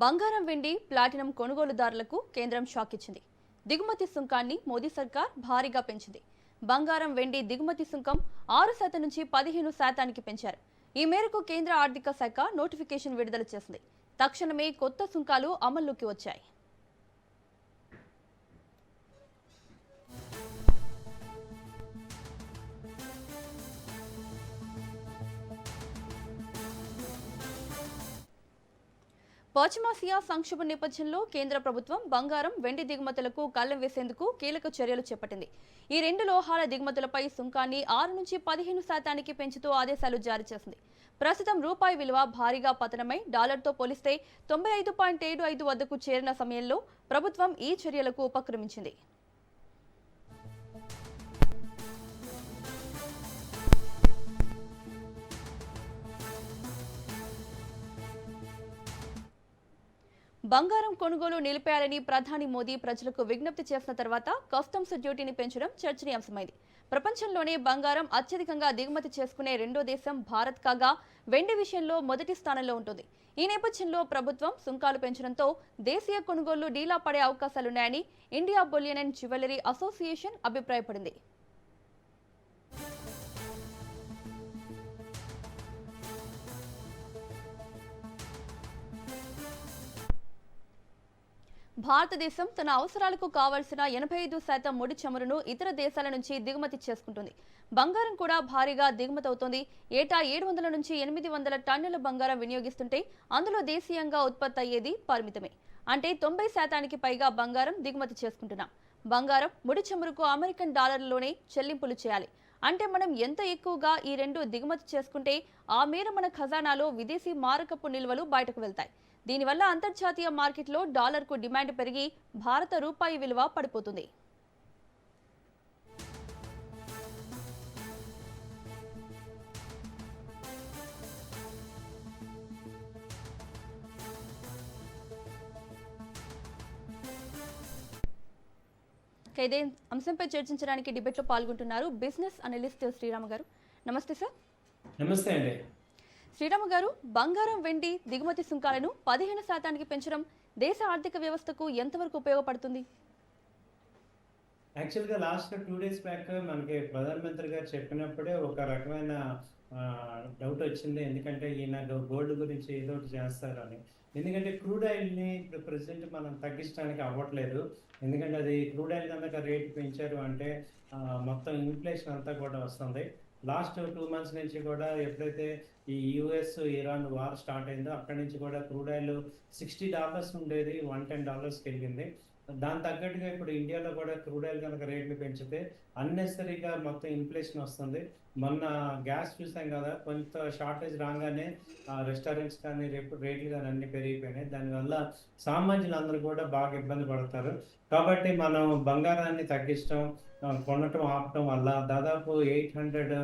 బంగారం వెండి ప్లాటినం కొనుగోలుదారులకు కేంద్రం షాక్ ఇచ్చింది. దిగుమతి సుంకాన్ని మోదీ సర్కార్ భారీగా పెంచింది. బంగారం వెండి దిగుమతి సుంకం 6% నుంచి 15% పెంచారు. ఈ మేరకు కేంద్ర ఆర్థిక శాఖ నోటిఫికేషన్ విడుదల చేసింది. తక్షణమే కొత్త సుంకాలు అమల్లోకి వచ్చాయి. పశ్చిమాసియా సంక్షోభం నేపథ్యంలో కేంద్ర ప్రభుత్వం బంగారం వెండి దిగుమతులకు కళ్లెం వేసేందుకు కీలక చర్యలు చేపట్టింది. ఈ రెండు లోహాల దిగుమతులపై సుంకాన్ని 6 నుంచి 15% పెంచుతూ ఆదేశాలు జారీ చేసింది. ప్రస్తుతం రూపాయి విలువ భారీగా పతనమై డాలర్తో పోలిస్తే 95.75 వద్దకు చేరిన సమయంలో ప్రభుత్వం ఈ చర్యలకు ఉపక్రమించింది. బంగారం కొనుగోలు నిలిపేయాలని ప్రధాని మోదీ ప్రజలకు విజ్ఞప్తి చేసిన తర్వాత కస్టమ్స్ డ్యూటీని పెంచడం చర్చనీయాంశమైంది. ప్రపంచంలోనే బంగారం అత్యధికంగా దిగుమతి చేసుకునే రెండో దేశం భారత్ కాగా వెండి విషయంలో మొదటి స్థానంలో ఉంటుంది. ఈ నేపథ్యంలో ప్రభుత్వం సుంకాలు పెంచడంతో దేశీయ కొనుగోళ్లు డీలా పడే అవకాశాలున్నాయని India bullion and jewellery association అభిప్రాయపడింది. భారతదేశం తన అవసరాలకు కావాల్సిన 85% ముడి చమురును ఇతర దేశాల నుంచి దిగుమతి చేసుకుంటుంది. బంగారం కూడా భారీగా దిగుమతవుతోంది. ఏటా 700 నుంచి 800 టన్నుల బంగారం వినియోగిస్తుంటే అందులో దేశీయంగా ఉత్పత్తి అయ్యేది పరిమితమే. అంటే 90% పైగా బంగారం దిగుమతి చేసుకుంటున్నాం. బంగారం ముడి చమురుకు అమెరికన్ డాలర్లలోనే చెల్లింపులు చేయాలి. అంటే మనం ఎంత ఎక్కువగా ఈ రెండు దిగుమతి చేసుకుంటే ఆ మేర మన ఖజానాలో విదేశీ మారకపు నిల్వలు బయటకు వెళ్తాయి. దీనివల్ల అంతర్జాతీయ మార్కెట్లో డాలర్కు డిమాండ్ పెరిగి భారత రూపాయి విలువ పడిపోతుంది. ఇదే అంశంపై చర్చించడానికి డిబేట్లో పాల్గొంటున్నారు బిజినెస్ అనలిస్ట్ శ్రీరామ గారు. నమస్తే సార్. నమస్తే అండి. శ్రీరామ గారు, బంగారం వెండి దిగుమతి సుంకాలను 15% పెంచడం దేశ ఆర్థిక వ్యవస్థకు ఎంతవరకు ఉపయోగపడుతుంది? యాక్చువల్గా లాస్ట్ 2 days బ్యాక్ మనకి ప్రధానమంత్రి గారు చెప్పినప్పుడే ఒక రకమైన డౌట్ వచ్చింది. ఎందుకంటే ఈయన గోల్డ్ గురించి ఏదో ఒకటి చేస్తారని. ఎందుకంటే క్రూడ్ ఆయిల్ని ఇప్పుడు ప్రెసెంట్ మనం తగ్గించడానికి అవ్వట్లేదు. ఎందుకంటే అది క్రూడ్ ఆయిల్ కనుక రేట్ పెంచారు అంటే మొత్తం ఇన్ఫ్లేషన్ అంతా కూడా వస్తుంది. లాస్ట్ 2 months నుంచి కూడా ఎప్పుడైతే ఈ యుఎస్ ఇరాన్ వార్ స్టార్ట్ అయిందో అక్కడి నుంచి కూడా క్రూడ్ ఆయిల్ $60 ఉండేది, $110కి వెళ్ళింది. దాని తగ్గట్టుగా ఇప్పుడు ఇండియాలో కూడా క్రూడ్ ఆయిల్ కనుక రేట్లు పెంచితే అన్నెసరీగా మొత్తం ఇన్ఫ్లేషన్ వస్తుంది. మొన్న గ్యాస్ చూసాం కదా, కొంత షార్టేజ్ రాగానే రెస్టారెంట్స్ కానీ రేట్లు కానీ అన్ని పెరిగిపోయినాయి. దానివల్ల సామాన్యులందరూ కూడా బాగా ఇబ్బంది పడతారు. కాబట్టి మనం బంగారాన్ని తగ్గించడం, కొనటం ఆపటం వల్ల దాదాపు 800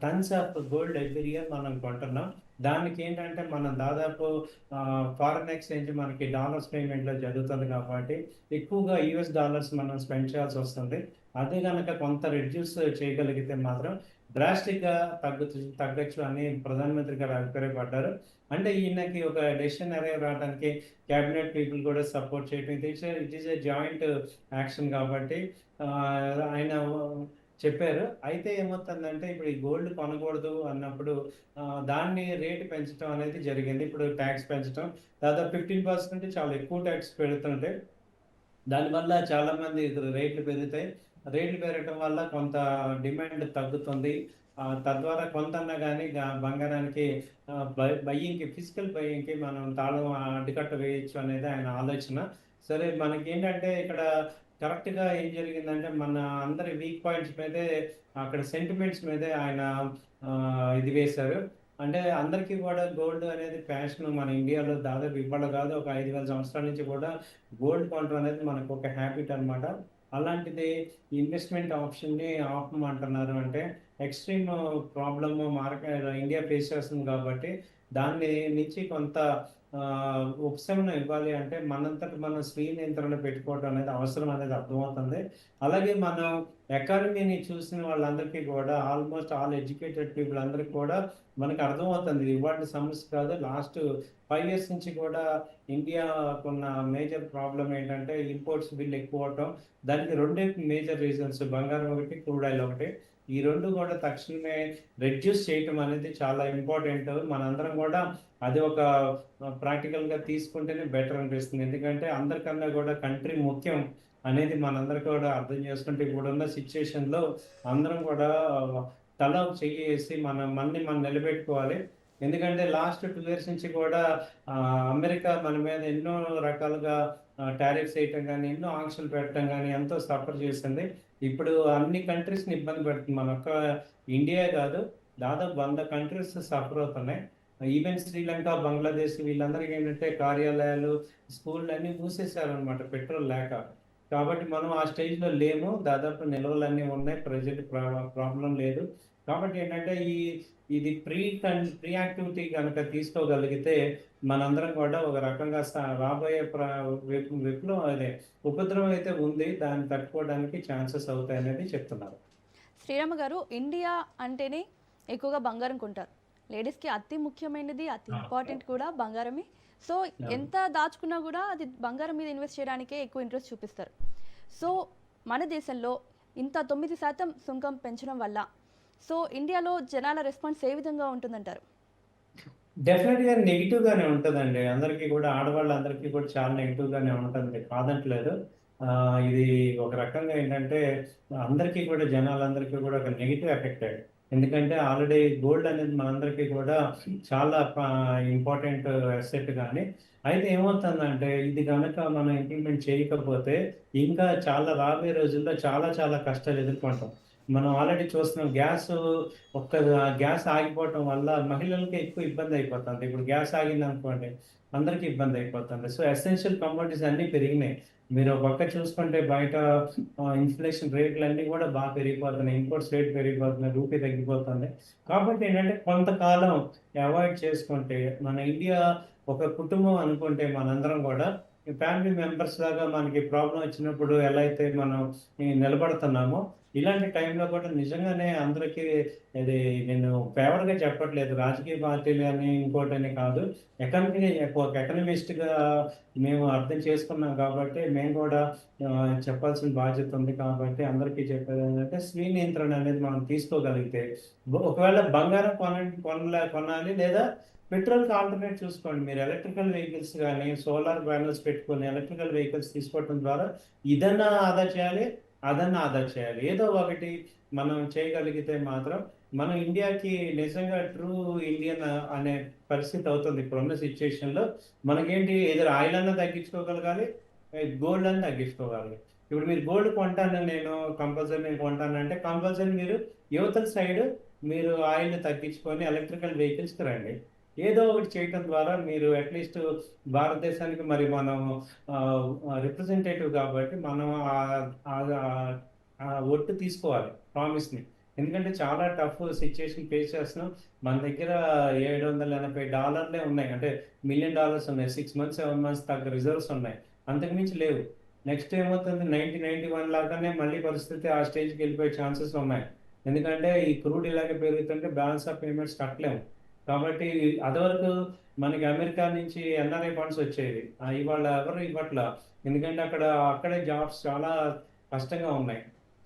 tons of gold every year మనం కొంటున్నాం. దానికి ఏంటంటే మనం దాదాపు ఫారెన్ ఎక్స్చేంజ్ మనకి డాలర్స్ పేమెంట్లో జరుగుతుంది కాబట్టి ఎక్కువగా యూఎస్ డాలర్స్ మనం స్పెండ్ చేయాల్సి వస్తుంది. అదే కనుక కొంత రెడ్యూస్ చేయగలిగితే మాత్రం డ్రాస్టిక్గా తగ్గచ్చు అని ప్రధానమంత్రి గారు అభిప్రాయపడ్డారు. అంటే ఈయనకి ఒక డెసిషన్ రావడానికి క్యాబినెట్ పీపుల్ కూడా సపోర్ట్ చేయడం, it is a joint action కాబట్టి ఆయన చెప్పారు. అయితే ఏమవుతుందంటే ఇప్పుడు ఈ గోల్డ్ కొనకూడదు అన్నప్పుడు దాన్ని రేటు పెంచడం అనేది జరిగింది. ఇప్పుడు ట్యాక్స్ పెంచడం దాదాపు 15% చాలా ఎక్కువ ట్యాక్స్ పెడుతుంటే దానివల్ల చాలామంది రేట్లు పెరుగుతాయి. రేట్లు పెరగడం వల్ల కొంత డిమాండ్ తగ్గుతుంది. తద్వారా కొంతన్నా కానీ బంగారానికి బయ్యింగ్కి ఫిజికల్ బయ్యింగ్కి మనం తాళం అడ్డుకట్ట వేయచ్చు అనేది ఆయన ఆలోచన. సరే, మనకేంటంటే ఇక్కడ కరెక్ట్గా ఏం జరిగిందంటే మన అందరి వీక్ పాయింట్స్ మీదే, అక్కడ సెంటిమెంట్స్ మీదే ఆయన ఇది వేశారు. అంటే అందరికీ కూడా గోల్డ్ అనేది ప్యాషన్. మన ఇండియాలో దాదాపు ఇవాళ కాదు, ఒక 5,000 సంవత్సరాల నుంచి కూడా గోల్డ్ కొనడం అనేది మనకు ఒక హ్యాబిట్ అనమాట. అలాంటిది ఇన్వెస్ట్మెంట్ ఆప్షన్ని ఆపమంటున్నారు అంటే ఎక్స్ట్రీమ్ ప్రాబ్లమ్ ఇండియా ఫేస్ చేస్తుంది కాబట్టి దాన్ని నుంచి కొంత ఉపశమనం ఇవ్వాలి అంటే మనంతట మనం స్వీయ నియంత్రణ పెట్టుకోవడం అనేది అవసరం అనేది అర్థమవుతుంది. అలాగే మనం ఎకానమీని చూసిన వాళ్ళందరికీ కూడా ఆల్మోస్ట్ ఆల్ ఎడ్యుకేటెడ్ పీపుల్ అందరికి కూడా మనకు అర్థమవుతుంది. ఇది ఇవాల్టి సమస్య కాదు. లాస్ట్ 5 ఇయర్స్ నుంచి కూడా ఇండియాకున్న మేజర్ ప్రాబ్లమ్ ఏంటంటే ఇంపోర్ట్స్ బిల్ ఎక్కువ అవ్వటం. దానికి రెండే మేజర్ రీజన్స్, బంగారం ఒకటి, క్రూడ్ ఆయిల్ ఒకటి. ఈ 2 కూడా తక్షణమే రెడ్యూస్ చేయటం అనేది చాలా ఇంపార్టెంట్. మనందరం కూడా అది ఒక ప్రాక్టికల్‌గా తీసుకుంటేనే బెటర్ అనిపిస్తుంది. ఎందుకంటే అందరికన్నా కూడా కంట్రీ ముఖ్యం అనేది మనందరం కూడా అర్థం చేసుకుంటే ఇప్పుడున్న సిట్యుయేషన్‌లో అందరం కూడా తల ఒక చెయ్యి ఏసి మనని మనం నిలబెట్టుకోవాలి. ఎందుకంటే లాస్ట్ 2 ఇయర్స్ నుంచి కూడా అమెరికా మన మీద ఎన్నో రకాలుగా టారిఫ్స్ ఏయటం గానీ, ఎన్నో ఆంక్షలు పెట్టడం గానీ ఎంతో సఫర్ చేసింది. ఇప్పుడు అన్ని కంట్రీస్‌ని ఇబ్బంది పెడుతుంది. మన ఒక్క ఇండియా కాదు, దాదాపు 100 కంట్రీస్ సఫర్ అవుతున్నాయి. ఈవెన్ శ్రీలంక, బంగ్లాదేశ్ వీళ్ళందరికీ ఏంటంటే కార్యాలయాలు, స్కూళ్ళు అన్నీ మూసేశారనమాట పెట్రోల్ లేక. కాబట్టి మనం ఆ స్టేజ్‌లో లేము. దాదాపు నిల్వలన్నీ ఉన్నాయి. ప్రెజెంట్ ప్రాబ్లమ్ లేదు. కాబట్టి ఏంటంటే ఇది ప్రీ యాక్టివిటీ గనక తీసుకోగలిగితే మనందరం కూడా ఒక రకంగా రాబోయే విప్లవం అదే ఉపద్రవం అయితే ఉంది. దాన్ని తట్టుకోవడానికి ఛాన్సెస్ అవుతాయనేది చెప్తున్నారు. శ్రీరామ గారు, ఇండియా అంటేనే ఎక్కువగా బంగారం కొంటారు. లేడీస్కి అతి ముఖ్యమైనది, అతి ఇంపార్టెంట్ కూడా బంగారమే. సో ఎంత దాచుకున్నా కూడా అది బంగారం మీద ఇన్వెస్ట్ చేయడానికే ఎక్కువ ఇంట్రెస్ట్ చూపిస్తారు. సో మన దేశంలో ఇంత 9% సుంకం పెంచడం వల్ల సో ఇండియాలో జనాల రెస్పాన్స్ ఏ విధంగా ఉంటుందంటారు? డెఫినెట్‌గా నెగెటివ్‌గానే ఉంటదండి. అందరికీ కూడా ఆడవాళ్ళందరికీ కూడా చాలా నెగెటివ్‌గానే ఉంటుంది. కాదనట్లేదు. ఇది ఒక రకంగా ఏంటంటే అందరికీ కూడా జనాలందరికీ కూడా ఒక నెగెటివ్ ఎఫెక్టే. ఎందుకంటే ఆల్రెడీ గోల్డ్ అనేది మనందరికీ కూడా చాలా ఇంపార్టెంట్ అసెట్ గాని. అయితే ఏమవుతుందంటే ఇది గనక మనం ఇంప్లిమెంట్ చేయకపోతే ఇంకా చాలా రాబోయే రోజుల్లో చాలా చాలా కష్టాలు ఎదుర్కొంటాం. మనం ఆల్రెడీ చూస్తున్నాం ఒక్క గ్యాస్ ఆగిపోవటం వల్ల మహిళలకి ఎక్కువ ఇబ్బంది అయిపోతుంది. ఇప్పుడు గ్యాస్ ఆగిందనుకోండి అందరికీ ఇబ్బంది అయిపోతుంది. సో ఎసెన్షియల్ కమోడిటీస్ అన్నీ పెరిగినాయి. మీరు ఒక పక్క చూసుకుంటే బయట ఇన్ఫ్లేషన్ రేట్లన్నీ కూడా బాగా పెరిగిపోతున్నాయి. ఇంపోర్ట్స్ రేట్ పెరిగిపోతున్నాయి. రూపీ తగ్గిపోతుంది. కాబట్టి ఏంటంటే కొంతకాలం అవాయిడ్ చేసుకుంటే మన ఇండియా ఒక కుటుంబం అనుకుంటే మనందరం కూడా ఫ్యామిలీ మెంబర్స్ లాగా మనకి ప్రాబ్లమ్ వచ్చినప్పుడు ఎలా అయితే మనం నిలబడుతున్నామో ఇలాంటి టైంలో కూడా నిజంగానే అందరికీ ఇది నేను ఫేవర్‌గా చెప్పట్లేదు. రాజకీయ పార్టీలు అని ఇంకోటని కాదు. ఒక ఎకనమిస్ట్‌గా మేము అర్థం చేసుకున్నాం కాబట్టి మేము కూడా చెప్పాల్సిన బాధ్యత ఉంది కాబట్టి అందరికీ చెప్పేదేంటంటే స్వీయ నియంత్రణ అనేది మనం తీసుకోగలిగితే ఒకవేళ బంగారం కొనాలి లేదా పెట్రోల్‌కి ఆల్టర్‌నేట్ చూసుకోండి. మీరు ఎలక్ట్రికల్ వెహికల్స్ గానీ, సోలార్ ప్యానెల్స్ పెట్టుకొని ఎలక్ట్రికల్ వెహికల్స్ తీసుకోవటం ద్వారా ఇదన్నా ఆదా చేయాలి, అదన్నా ఆదా చేయాలి. ఏదో ఒకటి మనం చేయగలిగితే మాత్రం మనం ఇండియాకి నిజంగా ట్రూ ఇండియన్ అనే పరిస్థితి అవుతుంది. ఇప్పుడున్న సిట్యుయేషన్‌లో మనకేంటి ఎయిదర్ ఆయిల్ అన్నా తగ్గించుకోగలగాలి, గోల్డ్ అన్నా తగ్గించుకోగలగాలి. ఇప్పుడు మీరు గోల్డ్ కొంటాను నేను కొంటానంటే కంపల్సరీ మీరు యువతల సైడ్ మీరు ఆయిల్‌ని తగ్గించుకొని ఎలక్ట్రికల్ వెహికల్స్‌కి రండి. ఏదో ఒకటి చేయటం ద్వారా మీరు అట్‌లీస్ట్ భారతదేశానికి మరి మనం రిప్రజెంటేటివ్ కాబట్టి మనం ఒట్టు తీసుకోవాలి ప్రామిస్‌ని. ఎందుకంటే చాలా టఫ్ సిట్యుయేషన్ ఫేస్ చేస్తున్నాం. మన దగ్గర $780 ఉన్నాయి. అంటే $1 మిలియన్ ఉన్నాయి. 6 మంత్స్, 7 మంత్స్ తగ్గ రిజర్వ్స్ ఉన్నాయి. అంతకు మించి లేవు. నెక్స్ట్ ఏమవుతుంది 91 లాగానే మళ్ళీ పరిస్థితి ఆ స్టేజ్‌కి వెళ్ళిపోయే ఛాన్సెస్ ఉన్నాయి. ఎందుకంటే ఈ క్రూడ్ ఇలాగే పెరుగుతుంటే బ్యాలెన్స్ ఆఫ్ పేమెంట్స్ కట్టలేము. కాబట్టి అదివరకు మనకి అమెరికా నుంచి ఎన్ఆర్ఐ ఫండ్స్ వచ్చేవి. ఇవాళ ఎవరు ఇవ్వట్లా. ఎందుకంటే అక్కడే జాబ్స్ చాలా కష్టంగా ఉన్నాయి.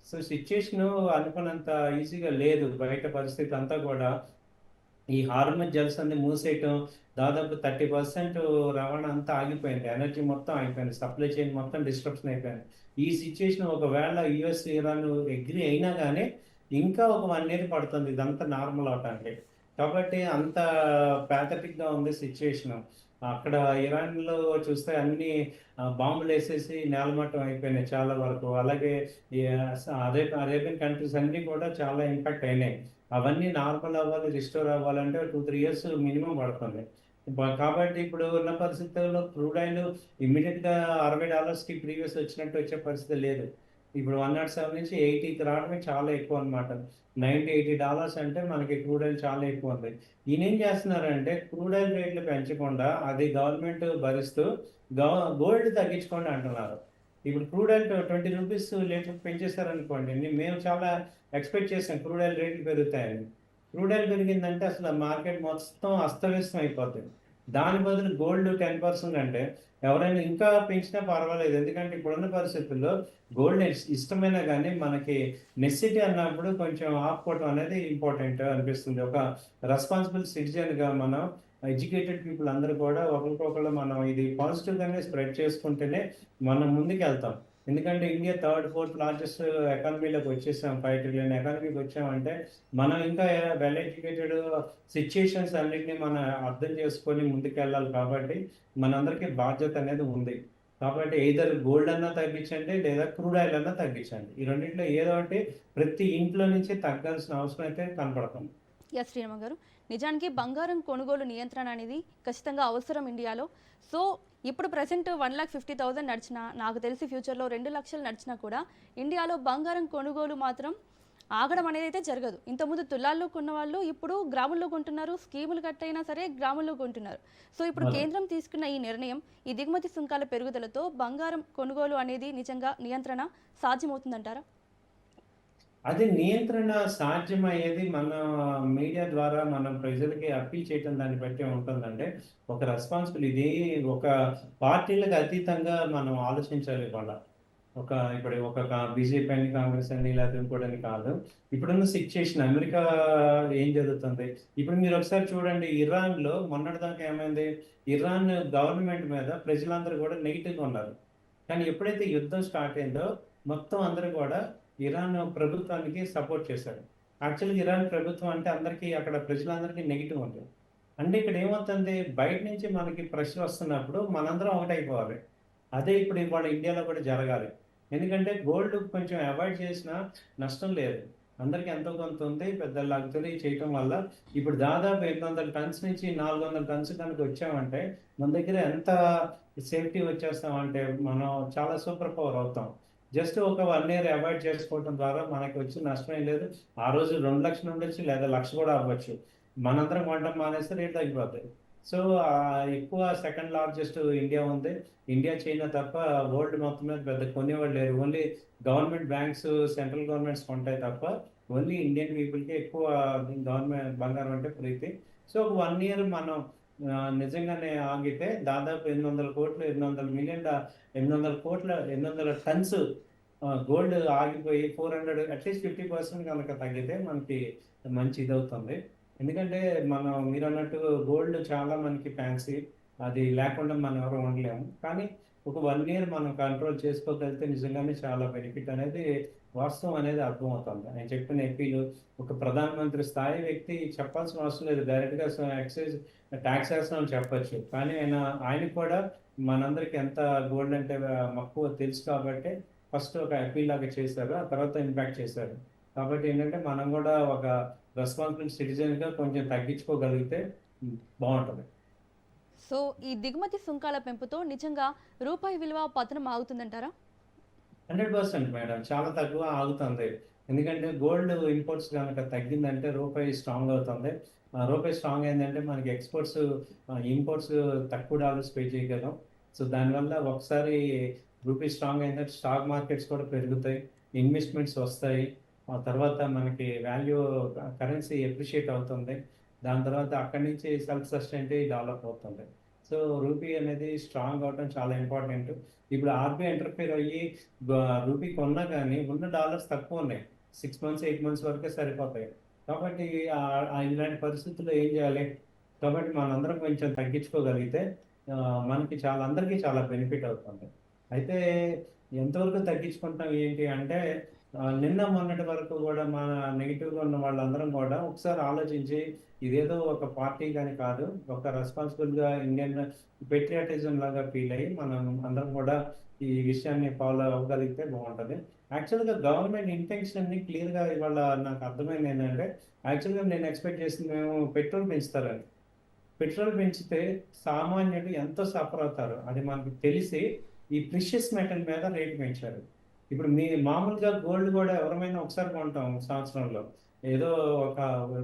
సో సిట్యుయేషను అనుకున్నంత ఈజీగా లేదు. బయట పరిస్థితి అంతా కూడా ఈ హార్మోన్ జలసంధి మూసేయటం దాదాపు 30% రవాణా అంతా ఆగిపోయింది. ఎనర్జీ మొత్తం ఆగిపోయింది. సప్లై చైన్ మొత్తం డిస్ట్రప్షన్ అయిపోయింది. ఈ సిట్యుయేషన్ ఒకవేళ యూఎస్, ఇరాన్ అగ్రీ అయినా గానీ ఇంకా ఒక 1 ఇయర్ పడుతుంది ఇదంతా నార్మల్ అవ్వటానికి. కాబట్టి అంత ప్యాథటిక్‌గా ఉంది సిట్యుయేషను. అక్కడ ఇరాన్‌లో చూస్తే అన్నీ బాంబులేసేసి నేలమట్టం అయిపోయినాయి చాలా వరకు. అలాగే ఈ అరేబియన్ కంట్రీస్ అన్నీ కూడా చాలా ఇంపాక్ట్ అయినాయి. అవన్నీ నార్మల్ అవ్వాలి, రిస్టోర్ అవ్వాలంటే 2, 3 ఇయర్స్ మినిమమ్ పడుతుంది. కాబట్టి ఇప్పుడు ఉన్న పరిస్థితుల్లో క్రూడ్ ఆయిల్ ఇమ్మీడియేట్‌గా $60కి ప్రీవియస్ వచ్చినట్టు వచ్చే పరిస్థితి లేదు. ఇప్పుడు 107 నుంచి 80కి రావడమే చాలా ఎక్కువ అనమాట. $90-80 అంటే మనకి క్రూడ్ ఆయిల్ చాలా ఎక్కువ ఉంది. ఈయనేం చేస్తున్నారంటే క్రూడ్ ఆయిల్ రేట్లు పెంచకుండా అది గవర్నమెంట్ భరిస్తూ గోల్డ్ తగ్గించుకోండి అంటున్నారు. ఇప్పుడు క్రూడ్ ఆయిల్ ₹20 లీటర్ పెంచేశారనుకోండి. మేము చాలా ఎక్స్పెక్ట్ చేసాం క్రూడ్ ఆయిల్ రేట్లు పెరుగుతాయని. క్రూడ్ ఆయిల్ పెరిగిందంటే అసలు మార్కెట్ మొత్తం అస్తవ్యస్తం అయిపోద్ది. దాని బదులు గోల్డ్ 10% అంటే ఎవరైనా ఇంకా పెంచినా పర్వాలేదు. ఎందుకంటే ఇప్పుడున్న పరిస్థితుల్లో గోల్డ్ ఇష్టమైనా గానీ మనకి నెసెసిటీ అన్నప్పుడు కొంచెం ఆపుకోవటం అనేది ఇంపార్టెంట్ అనిపిస్తుంది. ఒక రెస్పాన్సిబుల్ సిటిజన్‌గా మనం ఎడ్యుకేటెడ్ పీపుల్ అందరూ కూడా ఒకరికొకళ్ళు మనం ఇది పాజిటివ్‌గానే స్ప్రెడ్ చేసుకుంటేనే మనం ముందుకెళ్తాం. ఎందుకంటే ఇండియా థర్డ్, ఫోర్త్ లార్జెస్ట్ ఎకానమీలోకి వచ్చేసాం. 5 ట్రిలియన్ ఎకానమీకి వచ్చామంటే మనం ఇంకా వెల్ ఎడ్యుకేటెడ్ సిట్యుయేషన్స్ అన్నిటిని మనం అర్థం చేసుకొని ముందుకెళ్ళాలి కాబట్టి మనందరికీ బాధ్యత అనేది ఉంది. కాబట్టి ఎయిదర్ గోల్డ్ అన్నా తగ్గించండి లేదా క్రూడ్ ఆయిల్ అన్నా తగ్గించండి. ఈ రెండిట్లో ఏదో ఒకటి ప్రతి ఇంట్లో నుంచి తగ్గాల్సిన అవసరం అయితే కనపడుతుంది. ఎస్ శ్రీరామ గారు, నిజానికి బంగారం కొనుగోలు నియంత్రణ అనేది ఖచ్చితంగా అవసరం ఇండియాలో. సో ఇప్పుడు ప్రెసెంట్ 1,50,000 నడిచినా, నాకు తెలిసి ఫ్యూచర్లో 2 లక్షలు నడిచినా కూడా ఇండియాలో బంగారం కొనుగోలు మాత్రం ఆగడం అనేది అయితే జరగదు. ఇంతకుముందు తులాల్లో కొన్న వాళ్ళు ఇప్పుడు గ్రాముల్లో కొంటున్నారు, స్కీములు కట్ అయినా సరే గ్రాముల్లో కొంటున్నారు. సో ఇప్పుడు అవును. కేంద్రం తీసుకున్న ఈ నిర్ణయం, ఈ దిగుమతి సుంకాల పెరుగుదలతో బంగారం కొనుగోలు అనేది నిజంగా నియంత్రణ సాధ్యమవుతుందంటారా? అది నియంత్రణ సాధ్యమయ్యేది మన మీడియా ద్వారా మనం ప్రజలకి అప్పీల్ చేయటం దాన్ని బట్టి ఉంటుందండి. ఒక రెస్పాన్సిబుల్ ఇది ఒక పార్టీలకు అతీతంగా మనం ఆలోచించాలి ఇవాళ. ఇప్పుడు బీజేపీ అని, కాంగ్రెస్ అని లేకపోతే ఇంకోటని కాదు. ఇప్పుడున్న సిచ్యుయేషన్ అమెరికా ఏం జరుగుతుంది? ఇప్పుడు మీరు ఒకసారి చూడండి ఇరాన్‌లో మొన్నటిదాకా ఏమైంది? ఇరాన్ గవర్నమెంట్ మీద ప్రజలందరూ కూడా నెగెటివ్‌గా ఉన్నారు. కానీ ఎప్పుడైతే యుద్ధం స్టార్ట్ అయిందో మొత్తం అందరూ కూడా ఇరాన్ ప్రభుత్వానికి సపోర్ట్ చేశారు. యాక్చువల్‌గా ఇరాన్ ప్రభుత్వం అంటే అందరికీ అక్కడ ప్రజలందరికీ నెగెటివ్ ఉంది. అంటే ఇక్కడ ఏమవుతుంది? బయట నుంచి మనకి ప్రెషర్ వస్తున్నప్పుడు మనందరం ఒకటైపోవాలి. అదే ఇప్పుడు ఇవాళ ఇండియాలో కూడా జరగాలి. ఎందుకంటే గోల్డ్ కొంచెం అవాయిడ్ చేసినా నష్టం లేదు. అందరికి ఎంతో కొంత ఉంది. పెద్ద లగ్జరీ చేయటం వల్ల ఇప్పుడు దాదాపు 800 టన్స్ నుంచి 400 టన్స్ కనుక వచ్చామంటే మన దగ్గర ఎంత సేఫ్టీ వచ్చేస్తామంటే మనం చాలా సూపర్ పవర్ అవుతాం. జస్ట్ ఒక 1 ఇయర్ అవాయిడ్ చేసుకోవడం ద్వారా మనకి వచ్చే నష్టం ఏం లేదు. ఆ రోజు 2 లక్షలు ఉండొచ్చు లేదా 1,00,000 కూడా అవ్వచ్చు. మనందరం కొనడం మానేస్తే రేట్ తగ్గిపోతాయి. సో ఎక్కువ సెకండ్ లార్జెస్ట్ ఇండియా ఉంది. ఇండియా, చైనా తప్ప వరల్డ్ మొత్తం మీద పెద్ద కొనేవాళ్ళు లేరు. Only government banks, central governments కొంటాయి తప్ప ఓన్లీ ఇండియన్ పీపుల్‌కి ఎక్కువ గవర్నమెంట్ బంగారం అంటే ప్రీతి. సో ఒక 1 ఇయర్ మనం నిజంగానే ఆగితే దాదాపు 800 టన్స్ గోల్డ్ ఆగిపోయి 400 అట్‌లీస్ట్ 50% కనుక తగ్గితే మనకి మంచి ఇదవుతుంది. ఎందుకంటే మీరన్నట్టు గోల్డ్ చాలా మనకి ఫ్యాన్సీ. అది లేకుండా మనం ఎవరు ఉండలేము. కానీ ఒక 1 ఇయర్ మనం కంట్రోల్ చేసుకోగలిగితే నిజంగానే చాలా బెనిఫిట్ అనేది వాస్తవం అనేది అర్థమవుతుంది. ఆయన చెప్పిన అప్పీలు ఒక ప్రధానమంత్రి స్థాయి వ్యక్తి చెప్పాల్సిన అవసరం లేదు. డైరెక్ట్‌గా ఎక్సైజ్ టాక్స్ ఏస్తామని చెప్పొచ్చు. కానీ ఆయనకి కూడా మనందరికి ఎంత గోల్డ్ అంటే మక్కువ తెలుసు కాబట్టి ఫస్ట్ ఒక అప్పీల్ లాగా చేశారు. ఆ తర్వాత ఇంపాక్ట్ చేశారు. కాబట్టి ఏంటంటే మనం కూడా ఒక రెస్పాన్సిబుల్ సిటిజన్‌గా కొంచెం తగ్గించుకోగలిగితే బావుంటది. సో ఈ దిగుమతి సుంకాల పెంపుతో నిజంగా రూపాయి విలువ పతనం ఆగుతుందంటారా? 100% మేడం. చాలా తక్కువ ఆగుతుంది. ఎందుకంటే గోల్డ్ ఇంపోర్ట్స్ గనక తగ్గిందంటే రూపాయి స్ట్రాంగ్ అవుతుంది. రూపాయి స్ట్రాంగ్ అయిందంటే మనకి ఇంపోర్ట్స్ తక్కువ డాలర్స్ పే చేయగలం. సో దానివల్ల ఒకసారి రూపీ స్ట్రాంగ్ అయిందంటే స్టాక్ మార్కెట్స్ కూడా పెరుగుతాయి. ఇన్వెస్ట్‌మెంట్స్ వస్తాయి. ఆ తర్వాత మనకి కరెన్సీ అప్రిషియేట్ అవుతుంది. దాని తర్వాత అక్కడి నుంచి సెల్ఫ్ సస్టైన్‌టీ డెవలప్ అవుతుంది. సో రూపీ అనేది స్ట్రాంగ్ అవ్వడం చాలా ఇంపార్టెంట్. ఇప్పుడు ఆర్‌బీఐ ఇంటర్ఫియర్ అయ్యి రూపీ కొన్నా కానీ ఉన్న డాలర్స్ తక్కువ ఉన్నాయి. 6 మంత్స్, 8 మంత్స్ వరకే సరిపోతాయి. కాబట్టి ఇలాంటి పరిస్థితుల్లో ఏం చేయాలి? కాబట్టి మనందరం కొంచెం తగ్గించుకోగలిగితే మనకి అందరికీ చాలా బెనిఫిట్ అవుతుంది. అయితే ఎంతవరకు తగ్గించుకుంటాం ఏంటి అంటే నిన్న మొన్నటి వరకు కూడా మన నెగెటివ్‌గా ఉన్న వాళ్ళందరం కూడా ఒకసారి ఆలోచించి ఇదేదో ఒక పార్టీ గాని కాదు. ఒక రెస్పాన్సిబుల్‌గా ఇండియన్ పేట్రియాటిజం లాగా ఫీల్ అయ్యి మనం అందరం కూడా ఈ విషయాన్ని ఫాలో అవ్వగలిగితే బావుంటది. యాక్చువల్‌గా గవర్నమెంట్ ఇంటెన్షన్‌ని క్లియర్‌గా ఇవాళ నాకు అర్థమైంది ఏంటంటే యాక్చువల్‌గా నేను ఎక్స్‌పెక్ట్ చేసింది పెట్రోల్ పెంచుతారని. పెట్రోల్ పెంచితే సామాన్యుడు ఎంతో సఫర్ అవుతారు. అది మనకు తెలిసి ఈ ప్రెషియస్ మెటల్ మీద రేట్ పెంచారు. ఇప్పుడు మీ మామూలుగా గోల్డ్ కూడా ఎవరమైనా ఒకసారి కొంటాం సంవత్సరంలో. ఏదో ఒక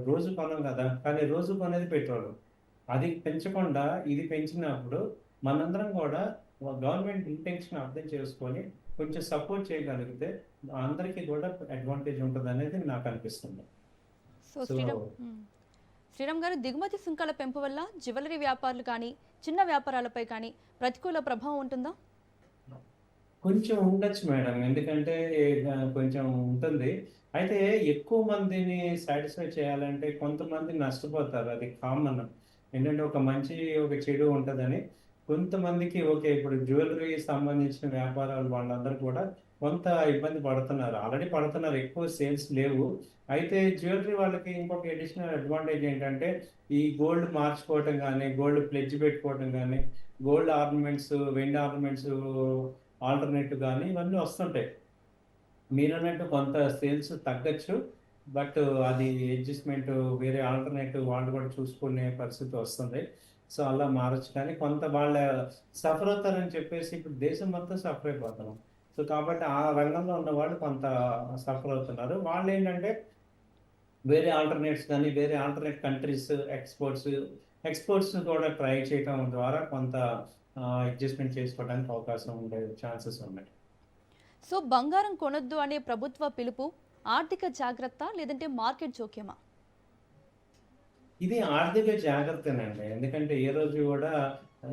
రోజు కొనం కదా! కానీ రోజు కొనేది పెట్రోల్. అది పెంచకుండా ఇది పెంచినప్పుడు మనందరం కూడా గవర్నమెంట్ ఇంటెన్షన్ అర్థం చేసుకొని కొంచెం సపోర్ట్ చేయగలిగితే అందరికీ కూడా అడ్వాంటేజ్ ఉంటదనేది నాకు అనిపిస్తుంది. సో సో శ్రీరామ్ గారు, దిగుమతి సుంకాల పెంపు వల్ల జ్యువెలరీ వ్యాపారులు కానీ చిన్న వ్యాపారాలపై కానీ ప్రతికూల ప్రభావం ఉంటుందా? కొంచెం ఉండొచ్చు మేడం. ఎందుకంటే కొంచెం ఉంటుంది. అయితే ఎక్కువ మందిని సాటిస్ఫై చేయాలంటే కొంతమంది నష్టపోతారు. అది కామన్. ఏంటంటే ఒక మంచి, ఒక చెడు ఉంటదని. కొంతమందికి ఓకే. ఇప్పుడు జ్యువెల్లరీ సంబంధించిన వ్యాపారాలు వాళ్ళందరూ కూడా కొంత ఇబ్బంది పడుతున్నారు. ఆల్రెడీ పడుతున్నారు. ఎక్కువ సేల్స్ లేవు. అయితే జ్యువెల్లరీ వాళ్ళకి ఇంకొక అడిషనల్ అడ్వాంటేజ్ ఏంటంటే ఈ గోల్డ్ మార్చుకోవటం గానీ, గోల్డ్ ప్లెడ్జ్ పెట్టుకోవటం గానీ, గోల్డ్ ఆర్నమెంట్స్, వెండి ఆర్నమెంట్స్ ఆల్టర్‌నేటివ్ గానీ ఇవన్నీ వస్తుంటాయి. మీరన్నట్టు కొంత సేల్స్ తగ్గొచ్చు. బట్ అది అడ్జస్ట్‌మెంట్ వేరే ఆల్టర్‌నేటివ్ వాళ్ళు కూడా చూసుకునే పరిస్థితి వస్తుంది. సో, అలా మారొచ్చు. కానీ కొంత వాళ్ళ సఫర్ అవుతారని చెప్పేసి ఇప్పుడు దేశం మొత్తం సఫర్ అయిపోతున్నాం. సో, కాబట్టి ఆ రంగంలో ఉన్నవాళ్ళు కొంత సఫర్ అవుతున్నారు. వాళ్ళేంటంటే వేరే ఆల్టర్‌నేట్స్ గానీ, వేరే ఆల్టర్‌నేట్ కంట్రీస్ ఎక్స్‌పోర్ట్స్ కూడా ట్రై చేయటం ద్వారా కొంత అడ్జస్ట్‌మెంట్ చేసుకోవడానికి అవకాశం ఉండే ఛాన్సెస్ ఉన్నాయి. సో బంగారం కొనొద్దు అనే ప్రభుత్వ పిలుపు ఆర్థిక జాగ్రత్త లేదంటే మార్కెట్ జోక్యమా? ఇది ఆర్థిక జాగ్రత్తేనండి. ఎందుకంటే ఏ రోజు గూడా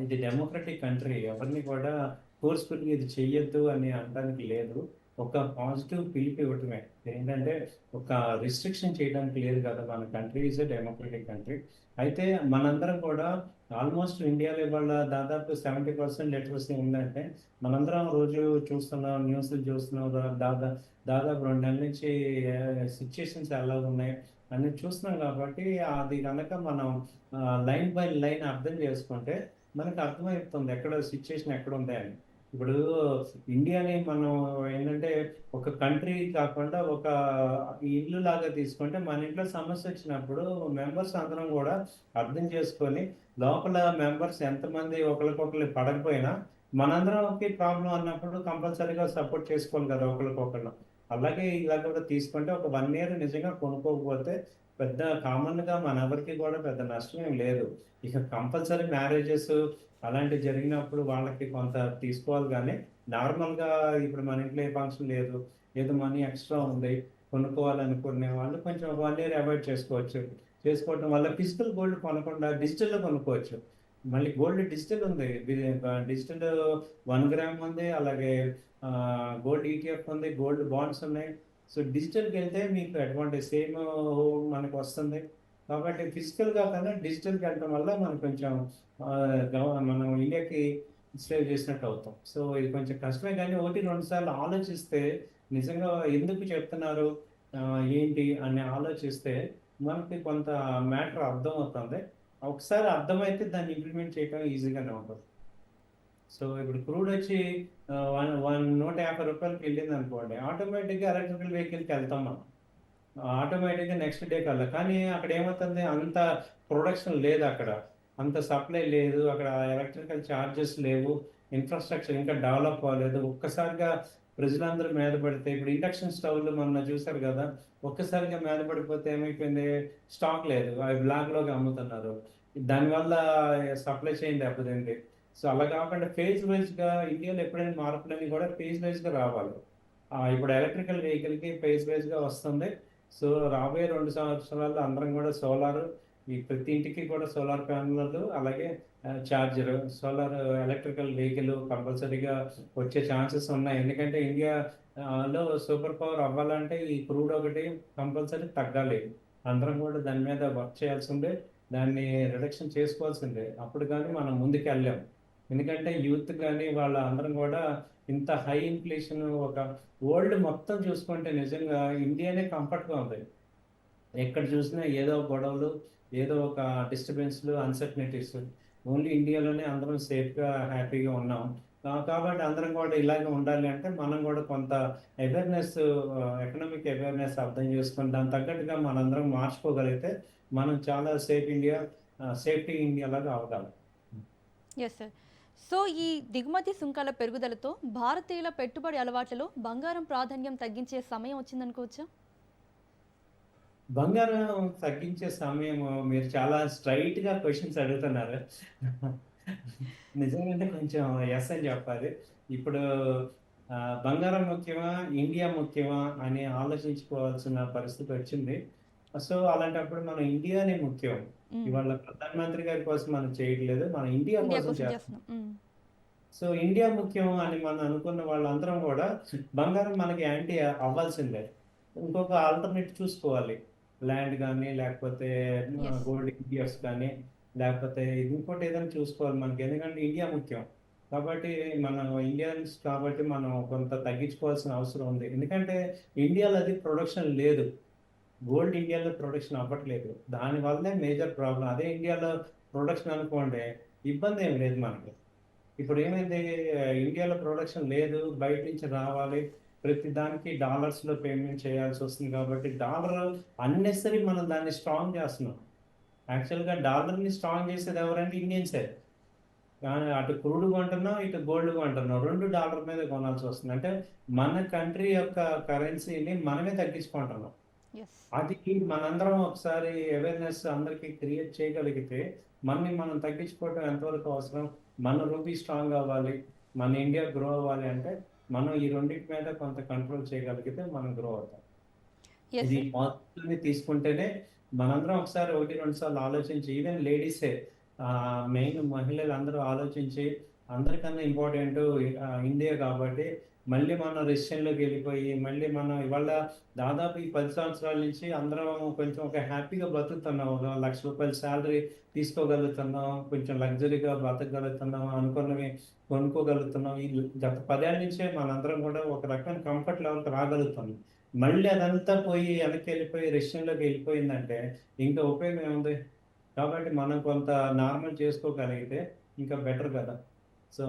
ఇది డెమోక్రటిక్ కంట్రీ. ఎవరిని కూడా ఫోర్స్‌ఫుల్‌గా ఇది చెయ్యొద్దు అని అనడానికి లేదు. ఒక పాజిటివ్ పిలుపు ఇవ్వటమే. ఏంటంటే ఒక రిస్ట్రిక్షన్ చేయడానికి లేదు కదా! మన country is a democratic country. అయితే మనందరం కూడా ఆల్మోస్ట్ ఇండియాలో ఇవాళ దాదాపు 70% లిటరసీ ఉందంటే, మనందరం రోజు చూస్తున్నాం, న్యూస్‌లు చూస్తున్నాం. దాదాపు 2 నెలల నుంచి సిట్యుయేషన్స్ ఎలాగున్నాయి అనేది చూస్తున్నాం కాబట్టి, అది గనక మనం లైన్ బై లైన్ అర్థం చేసుకుంటే, మనకు అర్థమైతుంది ఎక్కడ సిట్యుయేషన్ ఎక్కడుంది అని. ఇప్పుడు ఇండియాని మనం ఏంటంటే, ఒక కంట్రీ కాకుండా ఒక ఇల్లు లాగా తీసుకుంటే, మన ఇంట్లో సమస్యొచ్చినప్పుడు మెంబర్స్ అందరం గూడా అర్థం చేసుకొని, లోపల మెంబర్స్ ఎంతమంది ఒకళ్ళకొకళ్ళు పడకపోయినా, మనందరంకి ప్రాబ్లమ్ అన్నప్పుడు కంపల్సరీగా సపోర్ట్ చేసుకోవాలి కదా! ఒకళ్ళకొకళ్ళం. అలాగే ఇలా కూడా తీసుకుంటే ఒక 1 ఇయర్ నిజంగా కొనుక్కోకపోతే పెద్ద కామన్‌గా మనెవరికీ కూడా పెద్ద నష్టమేం లేదు. ఇక కంపల్సరీ మ్యారేజెస్ అలాంటివి జరిగినప్పుడు వాళ్ళకి కొంత తీసుకోవాలి గానీ, నార్మల్‌గా ఇప్పుడు మన ఇంట్లో ఏ ఫంక్షన్ లేదు, ఏదో మనీ ఎక్స్‌ట్రా ఉంది, కొనుక్కోవాలనుకునే వాళ్ళు కొంచెం 1 ఇయర్ అవాయిడ్ చేసుకోవచ్చు. చేసుకోవటం వల్ల ఫిజికల్ గోల్డ్ కొనకుండా డిజిటల్‌లో కొనుక్కోవచ్చు. మళ్ళీ గోల్డ్ డిజిటల్ ఉంది. డిజిటల్ 1 గ్రామ్ ఉంది. అలాగే గోల్డ్ ఈటీఎఫ్ ఉంది. గోల్డ్ బాండ్స్ ఉన్నాయి. సో, డిజిటల్‌కెళ్తే మీకు అడ్వాంటేజ్ సేమ్ మనకొస్తుంది. కాబట్టి ఫిజికల్‌గా కన్నా డిజిటల్‌కెళ్ళటం వల్ల మనకు కొంచెం మనం ఇండియాకి సేవ్ చేసినట్టు అవుతాం. సో, ఇది కొంచెం కష్టమే గానీ 1, 2 సార్లు ఆలోచిస్తే నిజంగా ఎందుకు చెప్తున్నారు? ఏంటి అని ఆలోచిస్తే మనకి కొంత మ్యాటర్ అర్థమవుతుంది. ఒకసారి అర్థమైతే దాన్ని ఇంప్లిమెంట్ చేయటం ఈజీగానే ఉంటది. సో, ఇప్పుడు క్రూడొచ్చి వన్ ₹150కి వెళ్ళిందనుకోండి. ఆటోమేటిక్‌గా ఎలక్ట్రికల్ వెహికల్‌కెళ్తాం మనం. ఆటోమేటిక్‌గా నెక్స్ట్ డే కల్లా. కానీ అక్కడేమవుతుంది అంత ప్రొడక్షన్ లేదక్కడ. అంత సప్లై లేదు. అక్కడ ఎలక్ట్రికల్ చార్జెస్ లేవు. ఇన్‌ఫ్రాస్ట్రక్చర్ ఇంకా డెవలప్ అవ్వలేదు. ఒక్కసారిగా ప్రజలందరూ మీద పడితే ఇప్పుడు ఇండక్షన్ స్టవ్‌లు మొన్న చూసారు గదా! ఒక్కసారిగా మీద పడిపోతే ఏమైపోయింది? స్టాక్ లేదు. అవి బ్లాక్‌లోకి అమ్ముతున్నారు. దానివల్ల సప్లై చైన్ దెబ్బతింది. సో, అలా కాకుండా ఫేజ్ వైస్‌గా ఇండియాలో ఎప్పుడైనా మార్పులన్నీ కూడా ఫేజ్ వైస్‌గా రావాలి. ఇప్పుడు ఎలక్ట్రికల్ వెహికల్‌కి ఫేజ్ వైస్‌గా వస్తుంది. సో, రాబోయే 2 సంవత్సరాల్లో అందరం కూడా ఈ ప్రతి ఇంటికి కూడా సోలార్ ప్యానెల్లు అలాగే చార్జరు, ఎలక్ట్రికల్ వెహికల్ కంపల్సరీగా వచ్చే ఛాన్సెస్ ఉన్నాయి. ఎందుకంటే ఇండియా లో సూపర్ పవర్ అవ్వాలంటే ఈ క్రూడ్ ఒకటి కంపల్సరీ తగ్గాలి. అందరం కూడా దాని మీద వర్క్ చేయాల్సిందే. దాన్ని రిడక్షన్ చేసుకోవాల్సిందే. అప్పుడు గాని మనం ముందుకెళ్ళలేం. ఎందుకంటే యూత్ గాని వాళ్ళ అందరం కూడా ఇంత హై ఇన్‌ఫ్లేషన్ ఒక వరల్డ్ మొత్తం చూసుకుంటే నిజంగా ఇండియానే కంఫర్ట్‌గా ఉంది. ఎక్కడ చూసినా ఏదో గొడవలు, ఏదో ఒక డిస్టర్బెన్స్‌లు, అన్‌సర్టనిటీస్. ఓన్లీ ఇండియాలోనే అందరం సేఫ్‌గా, హ్యాపీగా ఉన్నాం. కాబట్టి అందరం కూడా ఇలాగే ఉండాలి అంటే మనం కూడా కొంత అవేర్‌నెస్ ఎకనామిక్ అవేర్‌నెస్ అర్థం చేసుకొని దానికి తగ్గట్టుగా మనందరం మార్చుకోగలిగితే మనం చాలా సేఫ్ ఇండియా, సేఫ్టీ ఇండియా లాగా అవ్వగలం. Yes sir. సో ఈ దిగుమతి సుంకాల పెరుగుదలతో భారతీయుల పెట్టుబడి అలవాట్లలో బంగారం ప్రాధాన్యం తగ్గించే సమయం వచ్చిందనుకోవచ్చా? బంగారం తగ్గించే సమయము మీరు చాలా స్ట్రైట్‌గా క్వెషన్స్ అడుగుతున్నారు. నిజంగంటే కొంచెం యెస్ అని చెప్పాలి. ఇప్పుడు బంగారం ముఖ్యమా? ఇండియా ముఖ్యమా? అని ఆలోచించుకోవాల్సిన పరిస్థితొచ్చింది. సో, అలాంటప్పుడు మనం ఇండియానే ముఖ్యం. హ్మ్. ఇవాళ ప్రధానమంత్రి గారి కోసం మనం చేయట్లేదు. మనం ఇండియా ఇండియా కోసం కోసం చేస్తున్నాం. చేస్తున్నాం. హ్మ్. సో, ఇండియా ముఖ్యం అని మనం అనుకున్న వాళ్ళందరం గూడా బంగారం మనకి యాంటీ అవ్వాల్సిందే. ఇంకొక ఆల్టర్‌నేట్ చూసుకోవాలి. ల్యాండ్ గానీ, లేకపోతే యెస్. గోల్డ్ ఈటీఎఫ్స్ కానీ, లేకపోతే ఇంకోటి ఏదైనా చూసుకోవాలి మనకి. ఎందుకంటే ఇండియా ముఖ్యం. కాబట్టి మనం ఇండియన్స్ కాబట్టి మనం కొంత తగ్గించుకోవాల్సిన అవసరం ఉంది. ఎందుకంటే ఇండియాలో అది ప్రొడక్షన్ లేదు. గోల్డ్ ఇండియాలో ప్రొడక్షన్ అవ్వట్లేదు. దానివల్లే మేజర్ ప్రాబ్లమ్. అదే ఇండియాలో ప్రొడక్షన్ అనుకోండి, ఇబ్బందేం లేదు మనకి. ఇప్పుడేమైంది, ఇండియాలో ప్రొడక్షన్ లేదు. బయట నుంచి రావాలి. ప్రతి దానికి డాలర్స్‌లో పేమెంట్ చేయాల్సొస్తుంది కాబట్టి, డాలర్ అన్నెసెసరీ మనం దాన్ని స్ట్రాంగ్ చేస్తున్నాం. యాక్చువల్‌గా డాలర్‌ని స్ట్రాంగ్ చేసేది ఎవరంటే ఇండియన్సే. కానీ అటు క్రూడ్ కొంటున్నాం, ఇటు గోల్డ్ కొంటున్నాం. 2 డాలర్ మీద కొనాల్సొస్తుంది. అంటే మన కంట్రీ యొక్క కరెన్సీని మనమే తగ్గించుకుంటున్నాం. యెస్. అది మనందరం ఒకసారి అవేర్‌నెస్ అందరికి క్రియేట్ చేయగలిగితే, మనని మనం తగ్గించుకోవటం ఎంతవరకు అవసరం? మన రూపీ స్ట్రాంగ్ అవ్వాలి. మన ఇండియా గ్రో అవ్వాలి అంటే, మనం ఈ రెండిటి మీద కొంత కంట్రోల్ చేయగలిగితే మనం గ్రో అవుతాం. యెస్ ఇది సార్. పాజిటివ్‌ని తీసుకుంటేనే మనందరం ఒకసారి 1, 2 సార్లు ఆలోచించి ఈవెన్ లేడీసే మెయిన్ మహిళలందరూ ఆలోచించి అందరికన్నా ఇంపార్టెంటు ఇండియా కాబట్టి మళ్ళీ మనం రెసిషన్‌లోకెళ్ళిపోయి మళ్ళీ మనం ఇవాళ దాదాపు ఈ 10 సంవత్సరాల నుంచి అందరం కొంచెం ఒక హ్యాపీగా బతుకుతున్నాం. ఒక రూ. 1,00,000 సాలరీ తీసుకోగలుగుతున్నాం. కొంచెం లగ్జరీగా బతకగలుగుతున్నాం. అనుకున్నవి కొనుక్కోగలుగుతున్నాం. ఈ గత 10 ఏళ్ల నుంచే మనందరం కూడా ఒక రకమైన కంఫర్ట్ లెవెల్‌కి రాగలుగుతున్నాం. మళ్ళీ అదంతా పోయి వెనక్కెళ్ళిపోయి రెసిషన్‌లోకి వెళ్ళిపోయిందంటే ఇంకా ఉపయోగం ఏముంది? కాబట్టి మనం కొంత నార్మల్ చేసుకోగలిగితే ఇంకా బెటర్ కదా! సో,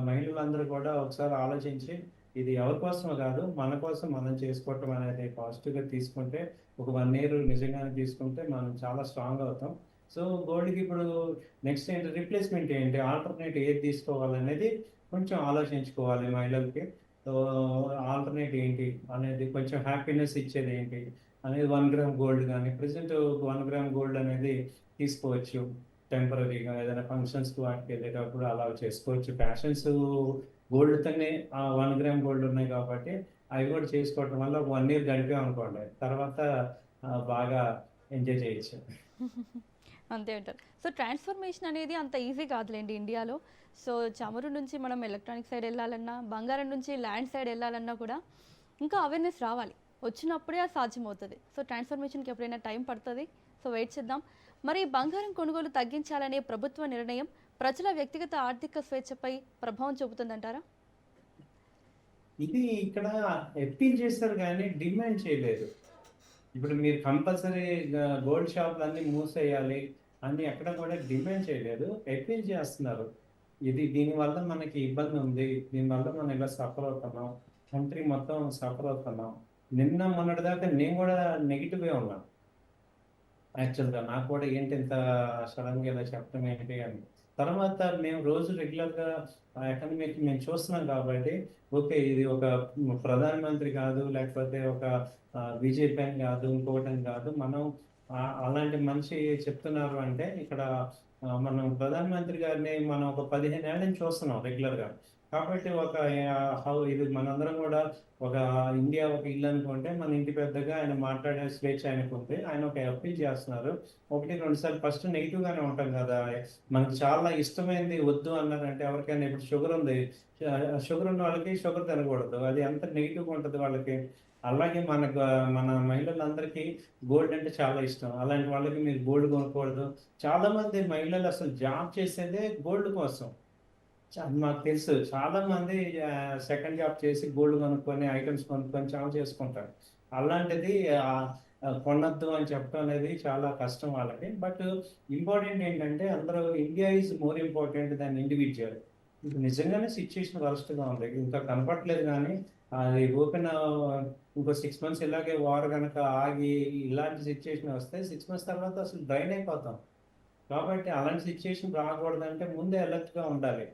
మహిళలందరూ కూడా ఒకసారి ఆలోచించి ఇది ఎవరి కోసమో కాదు, మన కోసం మనం చేసుకోవటం అనేది పాజిటివ్‌గా తీసుకుంటే ఒక 1 ఇయర్ నిజంగానే తీసుకుంటే మనం చాలా స్ట్రాంగ్ అవుతాం. సో, గోల్డ్‌కి ఇప్పుడు నెక్స్ట్ ఏంటి రిప్లేస్‌మెంట్ ఏంటి? ఆల్టర్‌నేట్ ఏది తీసుకోవాలనేది కొంచెం ఆలోచించుకోవాలి మహిళలకి. సో, ఆల్టర్‌నేట్ ఏంటి అనేది కొంచెం హ్యాపీనెస్ ఇచ్చేదేంటి అనేది 1 గ్రామ్ గోల్డ్ గాని ప్రెజెంట్ 1 గ్రామ్ గోల్డ్ అనేది తీసుకోవచ్చు. టెంపరరీగా ఏదైనా ఫంక్షన్స్‌కి వాటికెళ్ళేటప్పుడు అలా చేసుకోవచ్చు. ఫ్యాషన్స్ గోల్డ్‌తోనే 1 గ్రామ్ గోల్డ్ ఉన్నాయి కాబట్టి, అవి కూడా చేసుకోవటం వల్ల ఒక 1 ఇయర్ గడిపామనుకోండి. తర్వాత బాగా ఎంజాయ్ చేయొచ్చు. అంతే అంటారు. సో ట్రాన్స్‌ఫర్మేషన్ అనేది అంత ఈజీ కాదులెండి ఇండియాలో. సో చమురు నుంచి మనం ఎలక్ట్రానిక్ సైడ్ ఎళ్ళాలన్నా, బంగారం నుంచి ల్యాండ్ సైడ్ ఎళ్ళాలన్నా కూడా ఇంకా అవేర్‌నెస్ రావాలి. వచ్చినప్పుడే అది సాధ్యమవుతది. సో ట్రాన్స్‌ఫర్మేషన్‌కి ఎప్పుడైనా టైం పడతది. సో వెయిట్ చేద్దాం. మరి బంగారం కొనుగోలు తగ్గించాలనే ప్రభుత్వ నిర్ణయం ప్రజల వ్యక్తిగత ఆర్థిక స్వేచ్ఛపై ప్రభావం చూపుతుందంటారా? ఇది ఇక్కడ అప్పీల్ చేశారు గానీ డిమాండ్ చేయలేదు. ఇప్పుడు మీరు కంపల్సరీ గోల్డ్ షాపులన్నీ మూసేయాలి అని ఎక్కడ కూడా డిమాండ్ చేయలేదు. అప్పీల్ చేస్తున్నారు. దీనివల్ల మనకి ఇబ్బంది ఉంది. దీనివల్ల మనం ఇలా సఫర్ అవుతున్నాం. కంట్రీ మొత్తం సఫర్ అవుతున్నాం. నిన్న మొన్నటిదాకా నేను కూడా నెగెటివే ఉన్నాను. యాక్చువల్‌గా నాకు కూడా ఏంటి ఇంత సడెన్‌గా ఇలా చెప్పడం ఏంటి అని. తర్వాత మేము రోజు రెగ్యులర్‌గా ఎకనామిక్ మేము చూస్తున్నాం కాబట్టి, ఓకే. ఇది ఒక ప్రధానమంత్రి కాదు, లేకపోతే ఒక బీజేపీ అని కాదు, ఇంకొకటని కాదు. మనం అలాంటి మనిషి చెప్తున్నారు అంటే ఇక్కడ మనం ప్రధానమంత్రి గారిని మనం ఒక 15 ఏళ్ల నుంచి చూస్తున్నాం రెగ్యులర్‌గా. కాబట్టి ఒక ఇది మనందరం కూడా ఒక ఇండియా ఒక ఇల్లు అనుకుంటే మన ఇంటి పెద్దగా ఆయన మాట్లాడే స్వేచ్ఛ ఆయనకుంది. ఆయన ఒక అప్పీల్ చేస్తున్నారు. 1, 2 సార్లు ఫస్ట్ నెగెటివ్‌గానే ఉంటాం కదా! మనకు చాలా ఇష్టమైనది వద్దు అన్నారంటే ఎవరికైనా ఇప్పుడు షుగర్ ఉంది. షుగర్ ఉన్న వాళ్ళకి షుగర్ తినకూడదు. అది ఎంత నెగెటివ్‌గా ఉంటది వాళ్ళకి. అలాగే మన మహిళలందరికీ గోల్డ్ అంటే చాలా ఇష్టం. అలాంటి వాళ్ళకి మీరు గోల్డ్ కొనకూడదు. చాలామంది మహిళలు అసలు జాబ్ చేసేదే గోల్డ్ కోసం. మాకు తెలుసు. చాలామంది సెకండ్ జాబ్ చేసి గోల్డ్ కొనుక్కొని, ఐటెమ్స్ కొనుక్కొని చావ చేసుకుంటారు. అలాంటిది ఆహ్, ఆహ్, కొనొద్దు అని చెప్పడం అనేది చాలా కష్టం వాళ్ళకి. బట్ ఇంపార్టెంట్ ఏంటంటే అందరూ India is more important than individual. ఇప్పుడు నిజంగానే సిట్యుయేషన్ వరస్ట్‌గా ఉంది. ఇంకా కనపడట్లేదు గానీ అది ఇంకో 6 మంత్స్ ఇలాగే వార్ గనక ఆగి ఇలాంటి సిట్యుయేషన్ వస్తే 6 మంత్స్ తర్వాత అసలు డ్రైన్ అయిపోతాం. కాబట్టి అలాంటి సిట్యుయేషన్ రాకూడదంటే ముందే అలర్ట్‌గా ఉండాలి.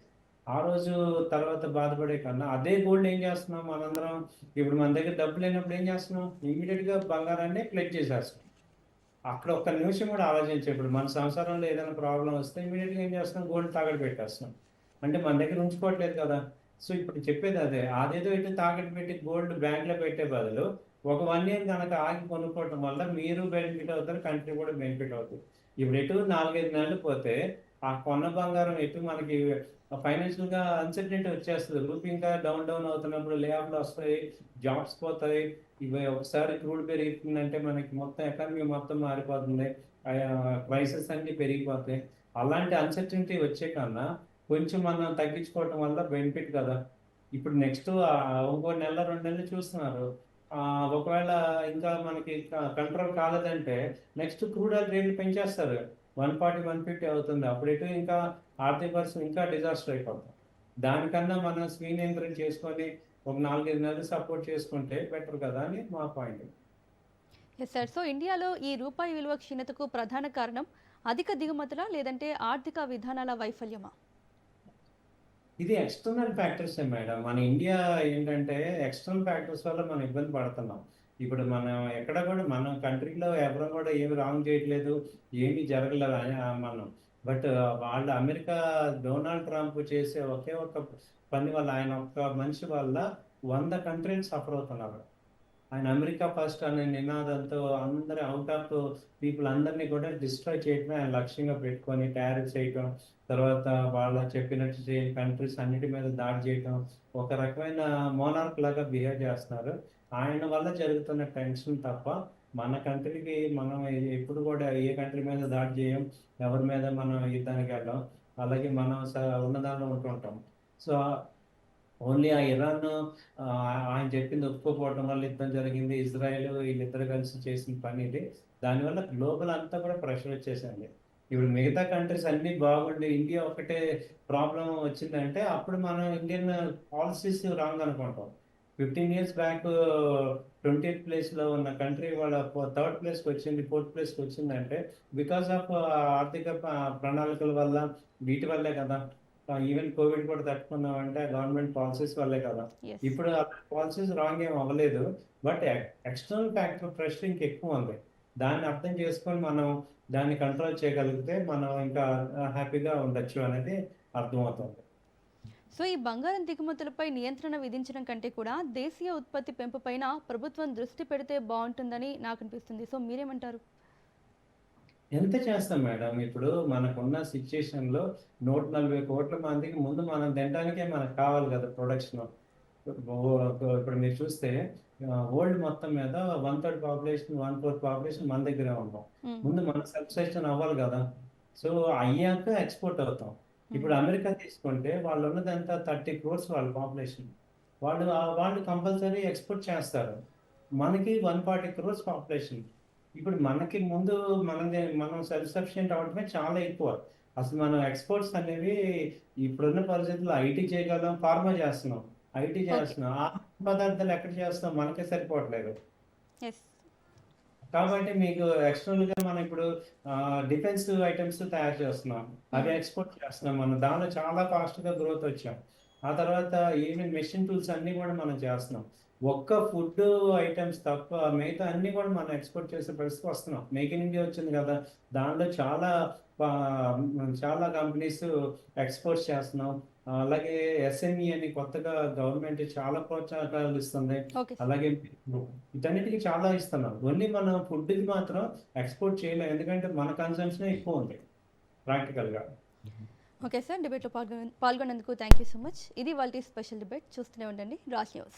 ఆ రోజు తర్వాత బాధపడే కన్నా అదే గోల్డ్ ఏం చేస్తున్నాం మనందరం, ఇప్పుడు మన దగ్గర డబ్బు లేనప్పుడు ఏం చేస్తున్నాం, ఇమీడియట్గా బంగారాన్ని ప్లెడ్జ్ చేసేస్తున్నాం. అక్కడ ఒక్క నిమిషం కూడా ఆలోచించే, ఇప్పుడు మన సంసారంలో ఏదైనా ప్రాబ్లం వస్తే ఇమీడియట్గా ఏం చేస్తున్నాం, గోల్డ్ తాకట్టు పెట్టేస్తున్నాం. అంటే మన దగ్గర ఉంచుకోవట్లేదు కదా. సో ఇప్పుడు చెప్పేది అదే, అదేదో ఇటు తాకట్టు పెట్టి గోల్డ్ బ్యాంక్లో పెట్టే బదులు ఒక 1 ఇయర్ కనుక ఆగి కొనుక్కోవటం వల్ల మీరు బెనిఫిట్ అవుతారు, కంట్రీ కూడా బెనిఫిట్ అవుతుంది. ఇప్పుడు ఎటు 4-5 నెలలు పోతే ఆ కొన్న బంగారం ఎటు మనకి ఫైనాన్షియల్గా అన్సర్టనిటీ వచ్చేస్తుంది. రూపీ ఇంకా డౌన్ డౌన్ అవుతున్నప్పుడు లే ఆఫ్లు వస్తాయి, జాబ్స్ పోతాయి. ఇవి ఒకసారి క్రూడ్ పెరుగుతుందంటే మనకి మొత్తం ఎకానమీ మొత్తం మారిపోతుంది, ప్రైసెస్ అన్నీ పెరిగిపోతాయి. అలాంటి అన్సర్టనిటీ వచ్చే కన్నా కొంచెం మనం తగ్గించుకోవటం వల్ల బెనిఫిట్ కదా. ఇప్పుడు నెక్స్ట్ ఇంకో నెల 2 నెలలు చూస్తున్నారు. ఒకవేళ ఇంకా మనకి కంట్రోల్ కాలేదంటే నెక్స్ట్ క్రూడ్ ఆయిల్ రేట్లు పెంచేస్తారు. 140-150 అవుతుంది. అప్పుడు ఇటు ఇంకా ఆర్థిక పరిస్థితి ఇంకా డిజాస్టర్ అయిపోతాం. దానికన్నా మనం స్వీయ నియంత్రణ చేసుకొని ఒక 4-5 నెలలు సపోర్ట్ చేసుకుంటే బెటర్ కదా అని మా పాయింట్. Yes sir. సో ఇండియాలో ఈ రూపాయి విలువ క్షీణతకు ప్రధాన కారణం అధిక దిగుమతులా లేదంటే ఆర్థిక విధానాల వైఫల్యమా? ఇది ఎక్స్టర్నల్ ఫ్యాక్టర్సే మేడం. మన ఇండియా ఏంటంటే ఎక్స్టర్నల్ ఫ్యాక్టర్స్ వల్ల మనం ఇబ్బంది పడుతున్నాం. ఇప్పుడు మనం ఎక్కడ కూడా మన కంట్రీలో ఎవరు కూడా ఏమి రాంగ్ చేయట్లేదు, ఏమీ జరగలేదు మనం. బట్ వాళ్ళు అమెరికా డొనాల్డ్ ట్రంప్ చేసే ఒకే ఒక పని వల్ల, ఆయన ఒక్క మనిషి వల్ల 100 కంట్రీలు సఫర్ అవుతున్నారు. ఆయన అమెరికా ఫస్ట్ అనే నినాదంతో అందరి అవుట్ ఆఫ్ పీపుల్ అందరినీ కూడా డిస్ట్రాయ్ చేయడమే ఆయన లక్ష్యంగా పెట్టుకొని టారిఫ్స్ చేయటం, తర్వాత వాళ్ళ చెప్పినట్టు చేయని కంట్రీస్ అన్నిటి మీద దాడి చేయటం, ఒక రకమైన మోనార్క్ లాగా బిహేవ్ చేస్తున్నారు. ఆయన వల్ల జరుగుతున్న టెన్షన్ తప్ప మన కంట్రీకి మనం ఎప్పుడు కూడా ఏ కంట్రీ మీద దాడి చేయం, ఎవరి మీద మనం యుద్ధానికి వెళ్ళాం, అలాగే మనం ఉన్నదానిలో ఉంటుంటాం. సో ఓన్లీ ఆ ఇరాన్ ఆయన చెప్పింది ఒప్పుకోకపోవడం వల్ల యుద్ధం జరిగింది. ఇజ్రాయెల్ వీళ్ళిద్దరు కలిసి చేసిన పని ఇది. దానివల్ల గ్లోబల్ అంతా కూడా ప్రెషర్ వచ్చేసింది. ఇప్పుడు మిగతా కంట్రీస్ అన్నీ బాగుండి ఇండియా ఒకటే ప్రాబ్లం వచ్చిందంటే అప్పుడు మనం ఇండియన్ పాలసీస్ రాంగ్ అనుకుంటాం. 15 years బ్యాక్ 20th ప్లేస్లో ఉన్న కంట్రీ వాళ్ళ 3rd ప్లేస్కి వచ్చింది, 4th ప్లేస్కి వచ్చిందంటే బికాస్ ఆఫ్ ఆర్థిక ప్రణాళికల వల్ల, వీటి వల్లే కదా. ఈవెన్ కోవిడ్ కూడా తట్టుకున్నామంటే గవర్నమెంట్ పాలసీస్ వల్లే కదా. ఎస్. ఇప్పుడు పాలసీస్ రాంగ్ ఏం అవ్వలేదు, బట్ ఎక్స్టర్నల్ ఫ్యాక్టర్ ప్రెషర్ ఇంకెక్కువ ఉంది. దాన్ని అర్థం చేసుకొని మనం దాన్ని కంట్రోల్ చేయగలిగితే మనం ఇంకా హ్యాపీగా ఉండొచ్చు అనేది అర్థమవుతుంది. సో ఈ బంగారం దిగుమతులపై నియంత్రణ విధించడం కంటే కూడా దేశీయ ఉత్పత్తి పెంపుపైన ప్రభుత్వం దృష్టి పెడితే బాగుంటుందని నాకు అనిపిస్తుంది. సో మీరేమంటారు? ఎంత చేస్తాం మేడం, ఇప్పుడు మనకున్న సిచ్యుయేషన్లో 140 కోట్ల మందికి ముందు మనం తినడానికే మనకు కావాలి కదా ప్రొడక్షన్. ఇప్పుడు మీరు చూస్తే వరల్డ్ మొత్తం మీద 1/3 పాపులేషన్, 1/4 పాపులేషన్ మన దగ్గరే ఉంటాం. మ్మ్. ముందు మన సెల్ఫ్ సస్టైన్ అవ్వాలి కదా. సో అయ్యాక ఎక్స్పోర్ట్ అవుతాం. ఇప్పుడు అమెరికా తీసుకుంటే వాళ్ళు ఉన్నది ఎంత, 30 crores వాళ్ళ పాపులేషన్. వాళ్ళు కంపల్సరీ ఎక్స్పోర్ట్ చేస్తారు. మనకి 140 crores పాపులేషన్. ఇప్పుడు మనకి ముందు మనం సెల్ఫ్ సఫిషియెంట్ అవడమే చాలా ఎక్కువ. అసలు మనం ఎక్స్పోర్ట్స్ అనేవి ఇప్పుడున్న పరిస్థితుల్లో ఐటీ చేయగలం, ఫార్మా చేస్తున్నాం, ఐటీ ఓకే. చేస్తున్నాం, ఆహార పదార్థాలు ఎక్కడ చేస్తాం, మనకే సరిపోవట్లేదు. ఎస్. కాబట్టి మీకు ఎక్స్టర్నల్గా మనం ఇప్పుడు డిఫెన్స్ ఐటమ్స్ తయారు చేస్తున్నాం, అవి ఎక్స్పోర్ట్ చేస్తున్నాం. మనం దానిలో చాలా ఫాస్ట్గా గ్రోత్ వచ్చాం. ఆ తర్వాత ఈవెన్ మెషిన్ టూల్స్ అన్నీ కూడా మనం చేస్తున్నాం. ఒక్క ఫుడ్ ఐటమ్స్ తప్ప మిగతా అన్నీ కూడా మనం ఎక్స్పోర్ట్ చేసే పరిస్థితి వస్తున్నాం. మేక్ ఇన్ ఇండియా వచ్చింది కదా, దానిలో చాలా కంపెనీస్ ఎక్స్పోర్ట్ చేస్తున్నాం. అలాగే ఎస్ఎంఈ అని కొత్తగా గవర్నమెంట్ చాలా ప్రోత్సాహకాలు ఇస్తుంది. Okay sir. అలాగే వీటన్నిటికీ చాలా ఇస్తున్నాం. ఓన్లీ మనం ఫుడ్కి మాత్రం ఎక్స్పోర్ట్ చేయలేం, ఎందుకంటే మన కన్సంప్షన్ ఎక్కువ ఉంది ప్రాక్టికల్గా. Okay sir. డిబేట్లో పాల్గొన్నందుకు థ్యాంక్ యూ సో మచ్. ఇది వాళ్ళ స్పెషల్ డిబేట్. చూస్తూనే ఉండండి రాజ్ న్యూస్.